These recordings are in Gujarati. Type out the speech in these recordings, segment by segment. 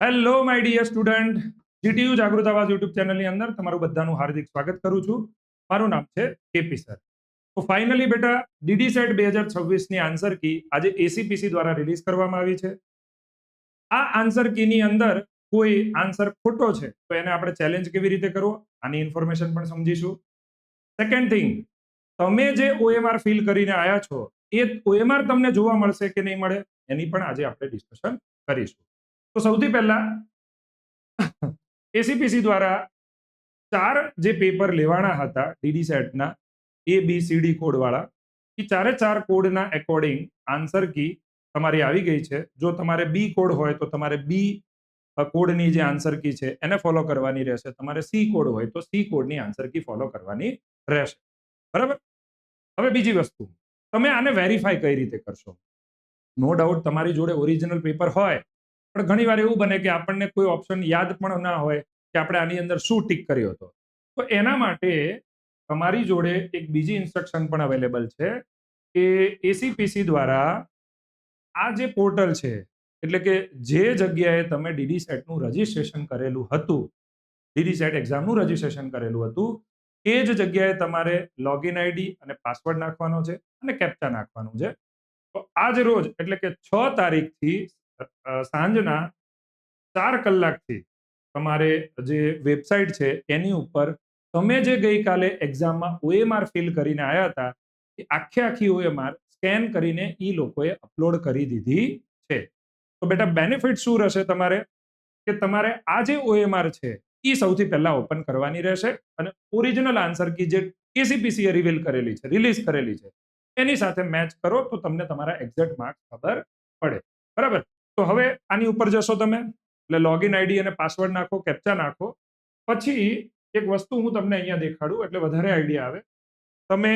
Hello my dear student, GTU જાગૃત આવાજ યુટ્યુબ ચેનલની અંદર તમારું બધાનું હાર્દિક સ્વાગત કરું છું. મારું નામ છે કેપી સર. તો ફાઇનલી બેટા ડીડી સેટ 2026 ની આન્સર કી આજે એસીપીસી દ્વારા રિલીઝ કરવામાં આવી છે. આ આન્સર કી ની અંદર કોઈ આન્સર ખોટો છે તો એને આપણે ચેલેન્જ કેવી રીતે કરવો આની ઇન્ફોર્મેશન પણ સમજીશું. સેકન્ડ થિંગ, તમે જે ઓએમઆર ફિલ કરીને આયા છો એ ઓએમઆર તમને જોવા મળશે કે નહીં મળે એની પણ આજે આપણે ડિસ્કશન કરીશું. તો સૌથી પહેલા એસીપીસી દ્વારા 4 જે પેપર લેવાના હતા ડીડી સેટના ABCD કોડ વાળા, એ 4 કોડના એકોર્ડિંગ આન્સર કી તમારી આવી ગઈ છે. જો તમારે બી કોડ હોય તો તમારે બી કોડની જે આન્સર કી છે એને ફોલો કરવાની રહેશે. તમારે સી કોડ હોય તો સી કોડની આન્સર કી ફોલો કરવાની રહેશે. બરાબર. હવે બીજી વસ્તુ, તમે આને વેરીફાઈ કઈ રીતે કરશો? નો ડાઉટ તમારી જોડે ઓરિજિનલ પેપર હોય, પણ ઘણી વાર એવું બને કે આપણને કોઈ ઓપ્શન યાદ પણ ના હોય કે આપણે આની અંદર શું ટીક કર્યો હતો. તો એના માટે તમારી જોડે એક બીજી ઇન્સ્ટ્રક્શન પણ અવેલેબલ છે કે એસીપીસી દ્વારા આ જે પોર્ટલ છે, એટલે કે જે જગ્યાએ તમે ડીડી સેટનું રજીસ્ટ્રેશન કરેલું હતું, ડીડી સેટ એક્ઝામનું રજીસ્ટ્રેશન કરેલું હતું, એ જ જગ્યાએ તમારે લોગિન આઈડી અને પાસવર્ડ નાખવાનો છે અને કેપ્ચા નાખવાનું છે. તો આજ રોજ એટલે કે 6 તારીખથી સાંજના 4 કલાકથી તમારે જે વેબસાઇટ છે એની ઉપર તમે જે ગઈકાલે એક્ઝામમાં ઓએમઆર ફિલ કરીને આવ્યા હતા એ આખી ઓએમઆર સ્કેન કરીને ઈ લોકોએ અપલોડ કરી દીધી છે. તો બેટા બેનિફિટ શું રહેશે તમારે કે તમારે આ જે ઓએમઆર છે એ સૌથી પહેલા ઓપન કરવાની રહેશે અને ઓરિજિનલ આન્સર કી જે એસીપીસી રિવીલ કરેલી છે, રિલીઝ કરેલી છે, એની સાથે મેચ કરો તો તમને તમારા એક્ઝેક્ટ માર્ક્સ ખબર પડે. બરાબર. તો હવે આની ઉપર જશો તમે, એટલે લોગિન આઈડી અને પાસવર્ડ નાખો, કેપ્ચા નાખો. પછી એક વસ્તુ હું તમને અહીંયા દેખાડું એટલે વધારે આઈડિયા આવે. તમે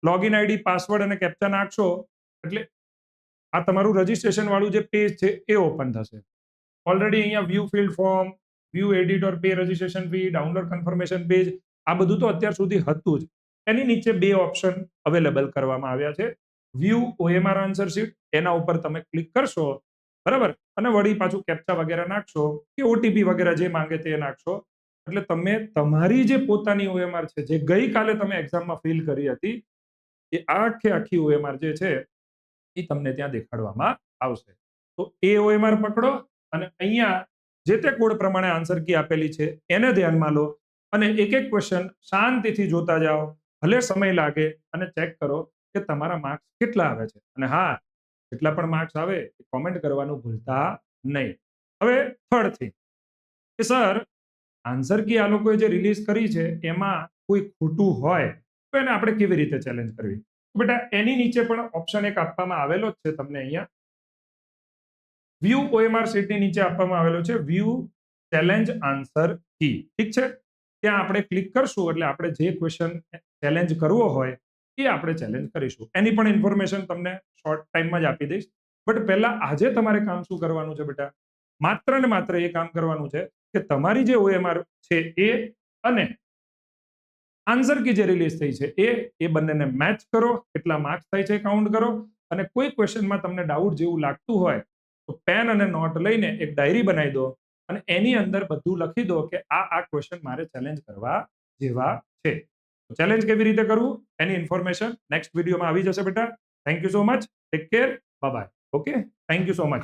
લોગિન આઈડી, પાસવર્ડ અને કેપ્ચા નાખશો એટલે આ તમારું રજીસ્ટ્રેશન વાળું જે પેજ છે એ ઓપન થશે. ઓલરેડી અહીંયા view filled form, view edit or pay registration fee, download confirmation page, આ બધું તો અત્યાર સુધી હતું જ. એની નીચે 2 ઓપ્શન અવેલેબલ કરવામાં આવ્યા છે. વ્યૂ ઓએમઆર આન્સર શીટ, એના ઉપર તમે ક્લિક કરશો, બરાબર, અને વળી પાછું કેપ્ચા વગેરે નાખશો કે ઓટીપી વગેરે જે માંગે તે નાખશો એટલે તમે તમારી જે પોતાની ઓએમઆર છે જે ગઈકાલે તમે એક્ઝામમાં ફિલ કરી હતી એ આખી ઓએમઆર જે છે એ તમને ત્યાં દેખાડવામાં આવશે. તો એ ઓએમઆર પકડો અને અહીંયા જે તે કોડ પ્રમાણે આન્સર કી આપેલી છે એને ધ્યાનમાં લો અને એક એક ક્વેશ્ચન શાંતિથી જોતા જાઓ, ભલે સમય લાગે, અને ચેક કરો કે તમારા માર્ક્સ કેટલા આવે છે. અને હા, જેટલા પણ માર્ક્સ આવે એ કોમેન્ટ કરવાનું ભૂલતા નહીં. હવે થર્ડ થિંગ કે સર આન્સર કી આ લોકોએ જે રિલીઝ કરી છે એમાં કોઈ ખોટું હોય તો એને આપણે કેવી રીતે ચેલેન્જ કરવી? બેટા એની નીચે પણ ઓપ્શન એક આપવામાં આવેલો જ છે તમને અહીંયા. વ્યૂ ઓએમઆર શીટની નીચે આપવામાં આવેલો છે વ્યૂ ચેલેન્જ આન્સર કી. ઠીક છે. ત્યાં આપણે ક્લિક કરશું એટલે આપણે જે ક્વેશ્ચન ચેલેન્જ કરવો હોય એ આપણે ચેલેન્જ કરીશું. એની પણ ઇન્ફોર્મેશન તમને શોર્ટ ટાઈમમાં જ આપી દઈશ. બટ પહેલા આજે તમારે કામ શું કરવાનું છે બેટા? માત્ર ને માત્ર એ કામ કરવાનું છે કે તમારી જે ઓએમઆર છે એ અને આન્સર કી જે રિલીઝ થઈ છે એ બંનેને મેચ કરો, કેટલા માર્ક્સ થાય છે કાઉન્ટ કરો, અને કોઈ ક્વેશ્ચનમાં તમને ડાઉટ જેવું લાગતું હોય તો પેન અને નોટ લઈને એક ડાયરી બનાવી દો અને એની અંદર બધું લખી દો કે આ ક્વેશ્ચન મારે ચેલેન્જ કરવા જેવા છે. ચેલેન્જ કેવી રીતે કરવું એની ઇન્ફોર્મેશન નેક્સ્ટ વિડીયોમાં આવી જશે બેટા. Thank you so much. Take care. Bye bye. Okay, thank you so much.